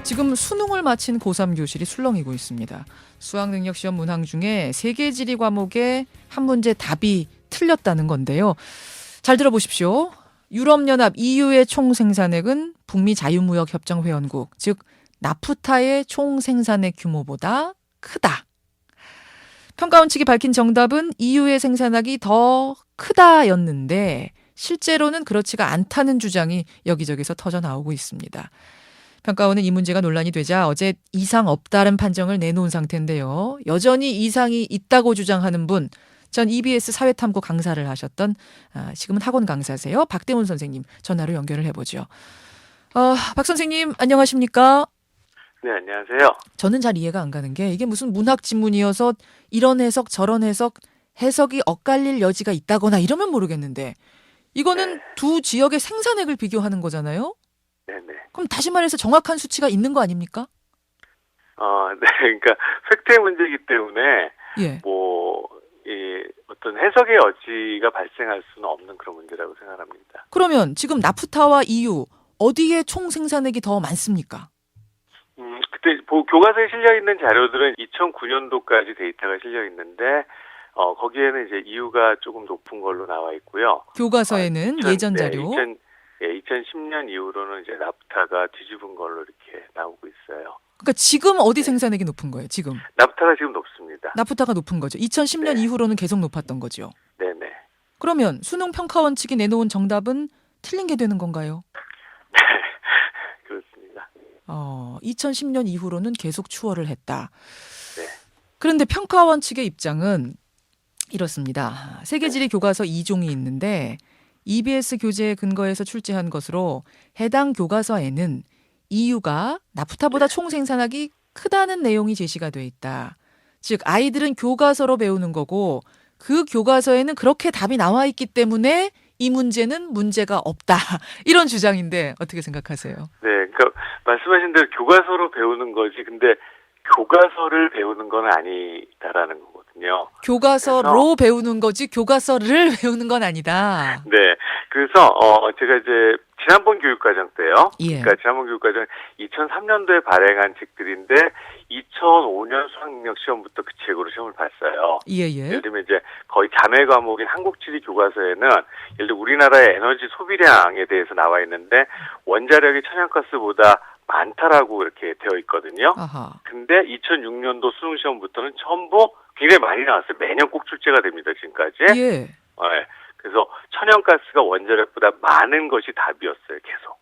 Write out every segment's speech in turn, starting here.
지금 수능을 마친 고3 교실이 술렁이고 있습니다. 수학능력시험 문항 중에 세계지리 과목에 한 문제 답이 틀렸다는 건데요. 잘 들어보십시오. 유럽연합 EU의 총 생산액은 북미 자유무역협정회원국, 즉 나프타의 총 생산액 규모보다 크다. 평가원 측이 밝힌 정답은 EU의 생산액이 더 크다였는데 실제로는 그렇지가 않다는 주장이 여기저기서 터져나오고 있습니다. 평가원은 이 문제가 논란이 되자 어제 이상 없다는 판정을 내놓은 상태인데요. 여전히 이상이 있다고 주장하는 분, 전 EBS 사회탐구 강사를 하셨던 지금은 학원 강사세요. 박대훈 선생님 전화로 연결을 해보죠. 박 선생님 안녕하십니까? 네, 안녕하세요. 저는 잘 이해가 안 가는 게 이게 무슨 문학 지문이어서 이런 해석 저런 해석 해석이 엇갈릴 여지가 있다거나 이러면 모르겠는데 이거는 두 지역의 생산액을 비교하는 거잖아요. 네네. 그럼 다시 말해서 정확한 수치가 있는 거 아닙니까? 네, 그러니까 팩트의 문제이기 때문에 예. 어떤 해석의 여지가 발생할 수는 없는 그런 문제라고 생각합니다. 그러면 지금 나프타와 EU 어디에 총 생산액이 더 많습니까? 그때 교과서에 실려 있는 자료들은 2009년도까지 데이터가 실려 있는데 거기에는 이제 EU가 조금 높은 걸로 나와 있고요. 교과서에는 예전 자료. 2010년 이후로는 이제 나프타가 뒤집은 걸로 이렇게 나오고 있어요. 그러니까 지금 어디 생산액이 높은 거예요? 지금. 나프타가 지금 높습니다. 나프타가 높은 거죠. 2010년 네. 이후로는 계속 높았던 거죠. 네네. 그러면 수능평가원 측이 내놓은 정답은 틀린 게 되는 건가요? 네, 그렇습니다. 2010년 이후로는 계속 추월을 했다. 네. 그런데 평가원 측의 입장은 이렇습니다. 세계지리 교과서 2종이 있는데 EBS 교재에 근거해서 출제한 것으로 해당 교과서에는 EU가 나프타보다 총 생산액이 크다는 내용이 제시가 돼 있다. 즉 아이들은 교과서로 배우는 거고 그 교과서에는 그렇게 답이 나와 있기 때문에 이 문제는 문제가 없다. 이런 주장인데 어떻게 생각하세요? 네, 그러니까 말씀하신 대로 교과서로 배우는 거지. 근데 교과서를 배우는 건 아니다라는 거거든요. 교과서로 배우는 거지 교과서를 배우는 건 아니다. 네, 그래서 제가 이제 지난번 교육과정 때요. 예. 그러니까 지난번 교육과정 2003년도에 발행한 책들인데 2005년 수학능력 시험부터 그 책으로 시험을 봤어요. 예. 예를 들면 이제 거의 자매 과목인 한국지리 교과서에는 예를 들어 우리나라의 에너지 소비량에 대해서 나와 있는데 원자력이 천연가스보다 많다라고 이렇게 되어 있거든요. 아하. 근데 2006년도 수능 시험부터는 전부 굉장히 많이 나왔어요. 매년 꼭 출제가 됩니다, 지금까지. 예. 네. 그래서 천연가스가 원자력보다 많은 것이 답이었어요, 계속.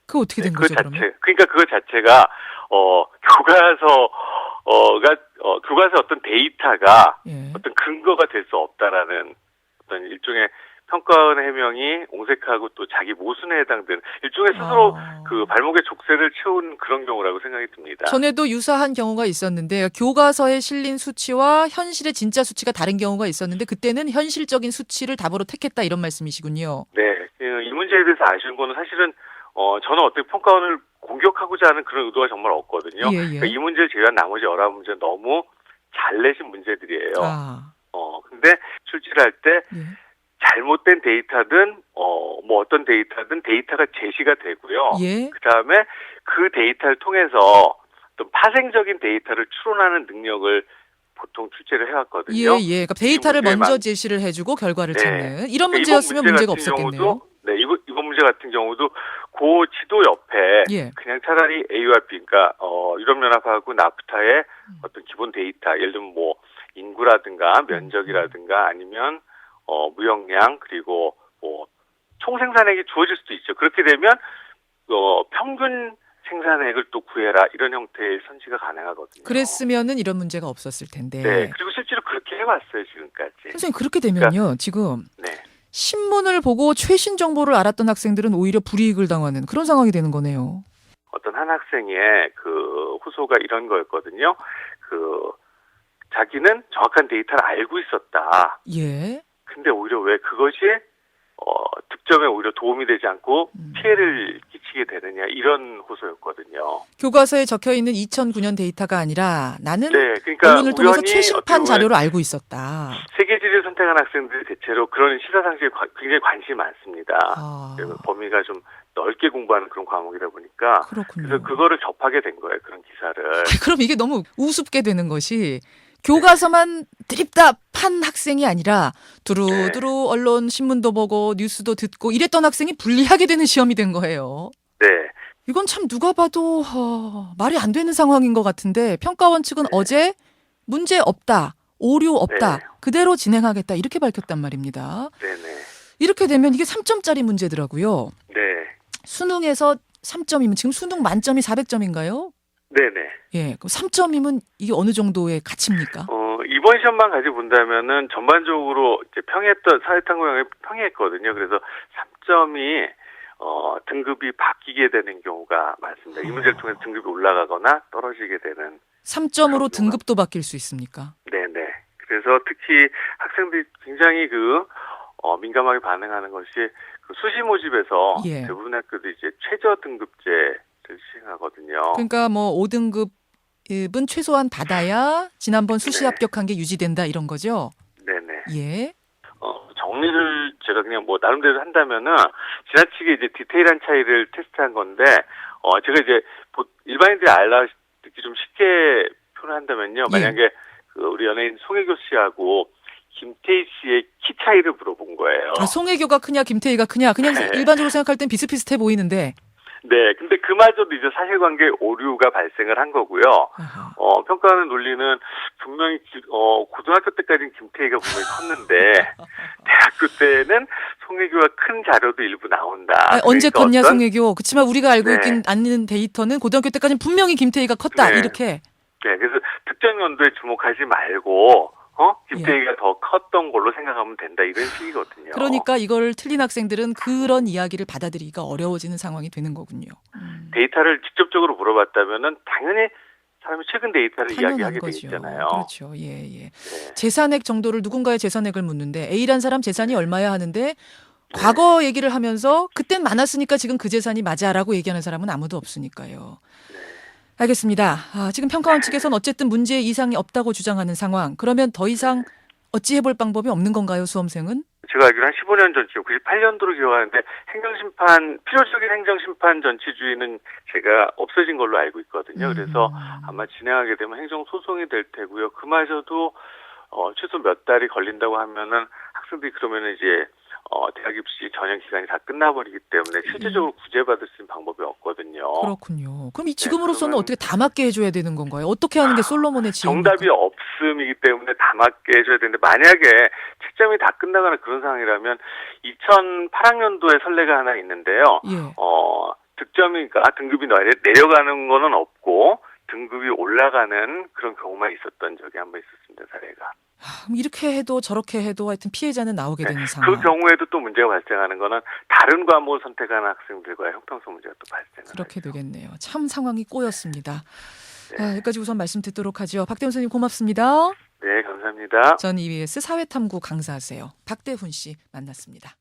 그 어떻게 된 거죠, 그러면? 그러니까 그거 자체가 교과서 어떤 데이터가 예. 어떤 근거가 될 수 없다라는 어떤 일종의 평가원의 해명이 옹색하고 또 자기 모순에 해당되는 일종의 스스로 그 발목에 족쇄를 채운 그런 경우라고 생각이 듭니다. 전에도 유사한 경우가 있었는데 교과서에 실린 수치와 현실의 진짜 수치가 다른 경우가 있었는데 그때는 현실적인 수치를 답으로 택했다 이런 말씀이시군요. 네, 이 문제에 대해서 아쉬운 거는 사실은 저는 어떻게 평가원을 공격하고자 하는 그런 의도가 정말 없거든요. 예. 그러니까 이 문제를 제외한 나머지 11문제는 너무 잘 내신 문제들이에요. 근데 출제를 할 때 예. 잘못된 데이터든 어떤 데이터든 데이터가 제시가 되고요. 예. 그다음에 그 데이터를 통해서 또 파생적인 데이터를 추론하는 능력을 보통 출제를 해왔거든요. 예. 그러니까 데이터를 먼저 제시를 해주고 결과를 찾는 이런 문제였으면 문제가 없었겠네요. 네, 이번 문제 같은 경우도 그 지도 옆에 예. 그냥 차라리 A와 B, 그러니까 유럽연합하고 나프타의 어떤 기본 데이터, 예를 들면 뭐 인구라든가 면적이라든가 아니면 무역량 그리고 뭐 총생산액이 주어질 수도 있죠. 그렇게 되면 평균 생산액을 또 구해라 이런 형태의 선지가 가능하거든요. 그랬으면은 이런 문제가 없었을 텐데. 네, 그리고 실제로 그렇게 해왔어요 지금까지. 선생님 그렇게 되면요, 그러니까, 지금 네. 신문을 보고 최신 정보를 알았던 학생들은 오히려 불이익을 당하는 그런 상황이 되는 거네요. 어떤 한 학생의 그 호소가 이런 거였거든요. 자기는 정확한 데이터를 알고 있었다. 예. 근데 오히려 왜 그것이 득점에 오히려 도움이 되지 않고 피해를 끼치게 되느냐 이런 호소였거든요. 교과서에 적혀있는 2009년 데이터가 아니라 나는 그러니까 언론을 통해서 최신판 자료를 알고 있었다. 세계지리를 선택한 학생들이 대체로 그런 시사상식에 굉장히 관심이 많습니다. 그래서 범위가 좀 넓게 공부하는 그런 과목이다 보니까 그렇군요. 그래서 그거를 접하게 된 거예요. 그런 기사를. 그럼 이게 너무 우습게 되는 것이 교과서만 드립다 판 학생이 아니라 두루두루 언론 신문도 보고 뉴스도 듣고 이랬던 학생이 불리하게 되는 시험이 된 거예요. 네. 이건 참 누가 봐도 말이 안 되는 상황인 것 같은데 평가원 측은 어제 문제 없다, 오류 없다, 네. 그대로 진행하겠다 이렇게 밝혔단 말입니다. 네네. 이렇게 되면 이게 3점짜리 문제더라고요. 네. 수능에서 3점이면 지금 수능 만점이 400점인가요? 네네. 예, 그럼 3점이면 이게 어느 정도의 가치입니까? 이번 시험만 가지고 본다면은 전반적으로 이제 평이했던 사회탐구형이 평이했거든요. 그래서 3점이 등급이 바뀌게 되는 경우가 많습니다. 이 문제를 통해서 등급이 올라가거나 떨어지게 되는. 3점으로 등급도 바뀔 수 있습니까? 네네. 그래서 특히 학생들이 굉장히 민감하게 반응하는 것이 그 수시 모집에서 예. 대부분 학교들이 이제 최저 등급제를 시행하거든요. 그러니까 뭐 5등급은 최소한 받아야 지난번 수시 네. 합격한 게 유지된다 이런 거죠? 네네. 예. 정리를 제가 그냥 뭐 나름대로 한다면은 지나치게 이제 디테일한 차이를 테스트한 건데 제가 이제 일반인들이 알아듣기 좀 쉽게 표현한다면요. 예. 만약에 우리 연예인 송혜교 씨하고 김태희 씨의 키 차이를 물어본 거예요. 송혜교가 크냐 김태희가 크냐 그냥 네. 일반적으로 생각할 땐 비슷비슷해 보이는데 네, 근데 그마저도 이제 사실관계 오류가 발생을 한 거고요. 아하. 평가하는 논리는 분명히 고등학교 때까지는 김태희가 분명히 컸는데 대학교 때는 송혜교가 큰 자료도 일부 나온다. 언제 그러니까 컸냐 송혜교. 그렇지만 우리가 알고 네. 있긴 않는 데이터는 고등학교 때까지는 분명히 김태희가 컸다 네. 이렇게. 네, 그래서 특정 연도에 주목하지 말고 김태희가 더 컸던 걸로 생각하면 된다 이런 식이거든요. 그러니까 이걸 틀린 학생들은 그런 이야기를 받아들이기가 어려워지는 상황이 되는 거군요. 데이터를 직접적으로 물어봤다면은 당연히 사람이 최근 데이터를 당연한 이야기하게 돼 거죠. 있잖아요. 그렇죠. 예, 예. 네. 재산액 정도를 누군가의 재산액을 묻는데 A란 사람 재산이 얼마야 하는데 과거 얘기를 하면서 그땐 많았으니까 지금 그 재산이 맞아라고 얘기하는 사람은 아무도 없으니까요. 알겠습니다. 지금 평가원 측에서는 어쨌든 문제 이상이 없다고 주장하는 상황. 그러면 더 이상 어찌 해볼 방법이 없는 건가요, 수험생은? 제가 알기로 한 15년 전쯤, 98년도로 기억하는데 필요적인 행정심판 전치주의는 제가 없어진 걸로 알고 있거든요. 그래서 아마 진행하게 되면 행정소송이 될 테고요. 그마저도 최소 몇 달이 걸린다고 하면은 학생들이 그러면은 이제 대학 입시 전형 기간이 다 끝나버리기 때문에 실질적으로 구제받을 수 있는 방법이 없거든요. 그렇군요. 그럼 이 지금으로서는 그러면 어떻게 다 맞게 해줘야 되는 건가요? 어떻게 하는 게 솔로몬의 지혜입니까? 정답이 없음이기 때문에 다 맞게 해줘야 되는데 만약에 채점이 다 끝나가는 그런 상황이라면 2008학년도에 선례가 하나 있는데요. 예. 득점이니까 등급이 내려가는 거는 없고 등급이 올라가는 그런 경우만 있었던 적이 한 번 있었습니다. 사례가. 그럼 이렇게 해도 저렇게 해도 하여튼 피해자는 나오게 되는 상황. 그 경우에도 또 문제가 발생하는 거는 다른 과목을 선택하는 학생들과의 형평성 문제가 또 발생을 그렇게 하죠. 되겠네요. 참 상황이 꼬였습니다. 네. 여기까지 우선 말씀 듣도록 하죠. 박대훈 선생님 고맙습니다. 네, 감사합니다. 전 EBS 사회탐구 강사세요. 박대훈 씨 만났습니다.